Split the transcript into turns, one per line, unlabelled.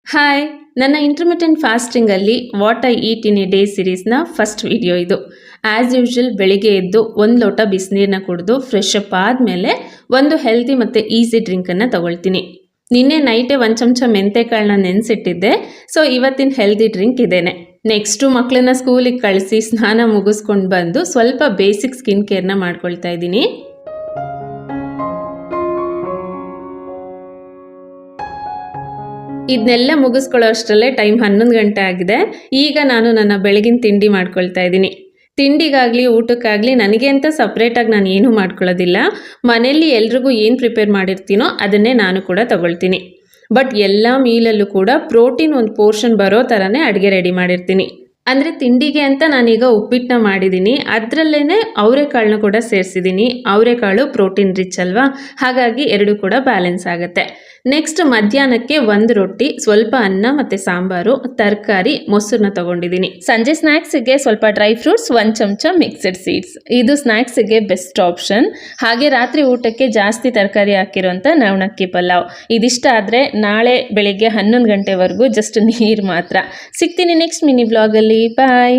Hi, ನನ್ನ intermittent ಫಾಸ್ಟಿಂಗಲ್ಲಿ what I eat in a day ಸೀರೀಸ್ನ ಫಸ್ಟ್ ವಿಡಿಯೋ ಇದು. ಆ್ಯಸ್ ಯೂಶ್ವಲ್ ಬೆಳಿಗ್ಗೆ ಎದ್ದು ಒಂದು ಲೋಟ ಬಿಸಿನೀರನ್ನ ಕುಡಿದು ಫ್ರೆಶ್ ಅಪ್ ಆದಮೇಲೆ ಒಂದು ಹೆಲ್ತಿ ಮತ್ತು ಈಸಿ ಡ್ರಿಂಕನ್ನು ತಗೊಳ್ತೀನಿ. ನಿನ್ನೆ ನೈಟೇ ಒಂದು ಚಮಚ ಮೆಂತೆಕಾಳನ್ನ ನೆನೆಸಿಟ್ಟಿದ್ದೆ. ಸೊ ಇವತ್ತಿನ ಹೆಲ್ದಿ ಡ್ರಿಂಕ್ ಇದೇನೆ. ನೆಕ್ಸ್ಟು ಮಕ್ಕಳನ್ನ ಸ್ಕೂಲಿಗೆ ಕಳಿಸಿ ಸ್ನಾನ ಮುಗಿಸ್ಕೊಂಡು ಬಂದು ಸ್ವಲ್ಪ ಬೇಸಿಕ್ ಸ್ಕಿನ್ ಕೇರ್ನ ಮಾಡ್ಕೊಳ್ತಾ ಇದ್ದೀನಿ. ಇದನ್ನೆಲ್ಲ ಮುಗಿಸ್ಕೊಳ್ಳೋ ಅಷ್ಟರಲ್ಲೇ ಟೈಮ್ 11 ಗಂಟೆ ಆಗಿದೆ. ಈಗ ನಾನು ನನ್ನ ಬೆಳಗಿನ ತಿಂಡಿ ಮಾಡ್ಕೊಳ್ತಾ ಇದ್ದೀನಿ. ತಿಂಡಿಗಾಗಲಿ ಊಟಕ್ಕಾಗಲಿ ನನಗೆ ಅಂತ ಸಪ್ರೇಟಾಗಿ ನಾನು ಏನೂ ಮಾಡ್ಕೊಳ್ಳೋದಿಲ್ಲ. ಮನೆಯಲ್ಲಿ ಎಲ್ರಿಗೂ ಏನು ಪ್ರಿಪೇರ್ ಮಾಡಿರ್ತೀನೋ ಅದನ್ನೇ ನಾನು ಕೂಡ ತಗೊಳ್ತೀನಿ. ಬಟ್ ಎಲ್ಲ ಮೀಲಲ್ಲೂ ಕೂಡ ಪ್ರೋಟೀನ್ ಒಂದು ಪೋರ್ಷನ್ ಬರೋ ಥರನೇ ಅಡುಗೆ ರೆಡಿ ಮಾಡಿರ್ತೀನಿ. ಅಂದರೆ ತಿಂಡಿಗೆ ಅಂತ ನಾನೀಗ ಉಪ್ಪಿಟ್ಟನ್ನ ಮಾಡಿದ್ದೀನಿ. ಅದರಲ್ಲೇ ಅವರೆಕಾಳನ್ನ ಕೂಡ ಸೇರಿಸಿದ್ದೀನಿ. ಅವರೆಕಾಳು ಪ್ರೋಟೀನ್ ರಿಚ್ ಅಲ್ವಾ, ಹಾಗಾಗಿ ಎರಡು ಕೂಡ ಬ್ಯಾಲೆನ್ಸ್ ಆಗುತ್ತೆ. ನೆಕ್ಸ್ಟ್ ಮಧ್ಯಾಹ್ನಕ್ಕೆ ಒಂದು ರೊಟ್ಟಿ, ಸ್ವಲ್ಪ ಅನ್ನ ಮತ್ತು ಸಾಂಬಾರು, ತರಕಾರಿ, ಮೊಸರನ್ನ ತೊಗೊಂಡಿದ್ದೀನಿ. ಸಂಜೆ ಸ್ನ್ಯಾಕ್ಸಿಗೆ ಸ್ವಲ್ಪ ಡ್ರೈ ಫ್ರೂಟ್ಸ್, 1 ಚಮಚ ಮಿಕ್ಸಡ್ ಸೀಡ್ಸ್. ಇದು ಸ್ನ್ಯಾಕ್ಸಿಗೆ ಬೆಸ್ಟ್ ಆಪ್ಷನ್. ಹಾಗೆ ರಾತ್ರಿ ಊಟಕ್ಕೆ ಜಾಸ್ತಿ ತರಕಾರಿ ಹಾಕಿರೋಂಥ ನವಣಕ್ಕಿ ಪಲಾವ್. ಇದಿಷ್ಟ ಆದರೆ ನಾಳೆ ಬೆಳಿಗ್ಗೆ 11 ಗಂಟೆವರೆಗೂ ಜಸ್ಟ್ ನೀರು ಮಾತ್ರ. ಸಿಗ್ತೀನಿ ನೆಕ್ಸ್ಟ್ ಮಿನಿ ಬ್ಲಾಗಲ್ಲಿ. ಬಾಯ್.